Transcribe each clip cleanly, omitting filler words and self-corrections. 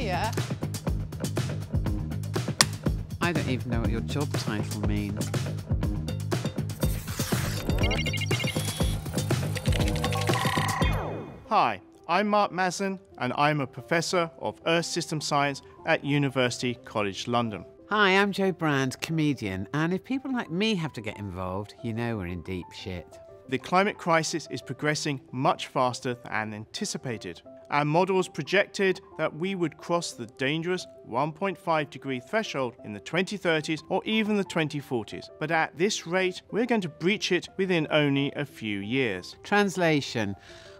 Hiya. I don't even know what your job title means. Hi, I'm Maslin, and I'm a Professor of Earth System Science at University College London. Hi, I'm Jo Brand, comedian, and if people like me have to get involved, you know we're in deep shit. The climate crisis is progressing much faster than anticipated. Our models projected that we would cross the dangerous 1.5 degree threshold in the 2030s or even the 2040s. But at this rate, we're going to breach it within only a few years. Translation: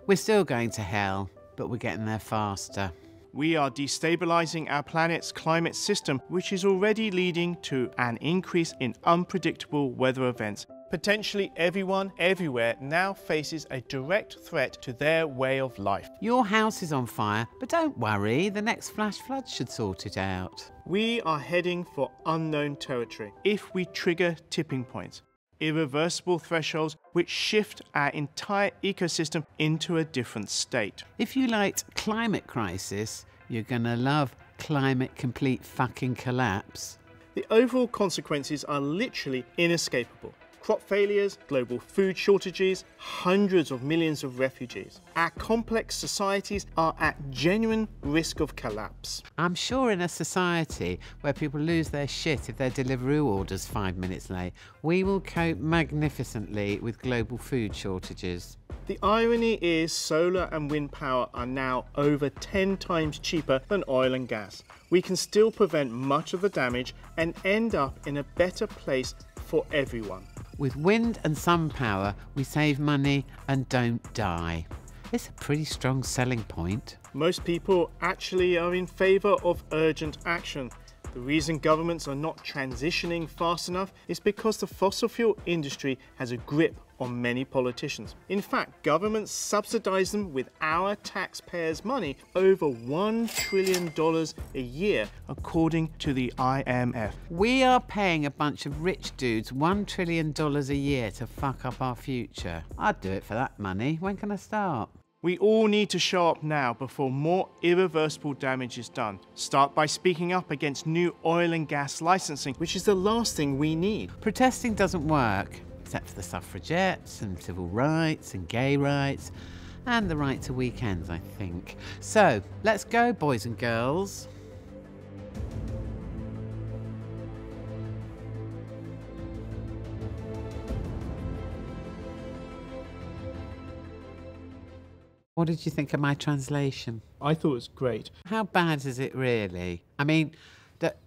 we're still going to hell, but we're getting there faster. We are destabilizing our planet's climate system, which is already leading to an increase in unpredictable weather events. Potentially everyone, everywhere, now faces a direct threat to their way of life. Your house is on fire, but don't worry, the next flash flood should sort it out. We are heading for unknown territory if we trigger tipping points, irreversible thresholds which shift our entire ecosystem into a different state. If you liked Climate Crisis, you're gonna love Climate Complete Fucking Collapse. The overall consequences are literally inescapable. Crop failures, global food shortages, hundreds of millions of refugees. Our complex societies are at genuine risk of collapse. I'm sure in a society where people lose their shit if their Deliveroo order's 5 minutes late, we will cope magnificently with global food shortages. The irony is solar and wind power are now over 10 times cheaper than oil and gas. We can still prevent much of the damage and end up in a better place for everyone. With wind and sun power, we save money and don't die. It's a pretty strong selling point. Most people actually are in favour of urgent action. The reason governments are not transitioning fast enough is because the fossil fuel industry has a grip on many politicians. In fact, governments subsidise them with our taxpayers' money, over $1 trillion a year, according to the IMF. We are paying a bunch of rich dudes $1 trillion a year to fuck up our future. I'd do it for that money. When can I start? We all need to show up now before more irreversible damage is done. Start by speaking up against new oil and gas licensing, which is the last thing we need. Protesting doesn't work, except for the suffragettes and civil rights and gay rights and the right to weekends, I think. So, let's go, boys and girls. What did you think of my translation? I thought it was great. How bad is it really? I mean,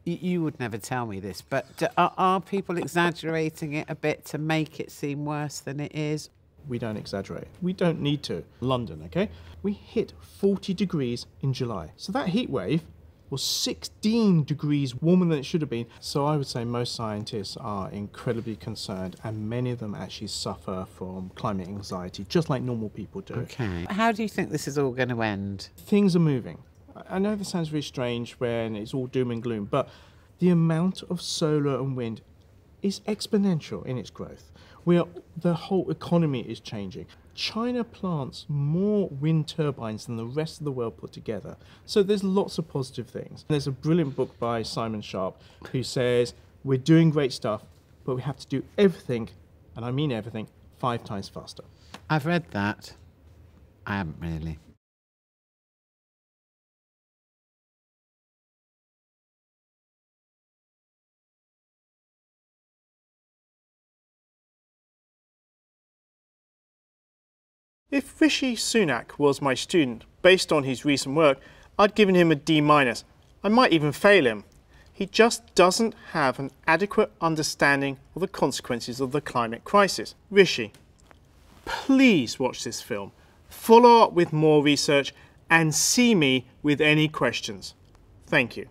you would never tell me this, but are people exaggerating it a bit to make it seem worse than it is? We don't exaggerate. We don't need to. London, okay? We hit 40 degrees in July. So that heat wave was 16 degrees warmer than it should have been. So I would say most scientists are incredibly concerned, and many of them actually suffer from climate anxiety, just like normal people do. Okay. How do you think this is all going to end? Things are moving. I know this sounds very strange when it's all doom and gloom, but the amount of solar and wind is exponential in its growth. The whole economy is changing. China plants more wind turbines than the rest of the world put together. So there's lots of positive things. There's a brilliant book by Simon Sharp who says, we're doing great stuff, but we have to do everything, and I mean everything, 5 times faster. I've read that. I haven't really. If Rishi Sunak was my student, based on his recent work, I'd given him a D-. I might even fail him. He just doesn't have an adequate understanding of the consequences of the climate crisis. Rishi, please watch this film, follow up with more research, and see me with any questions. Thank you.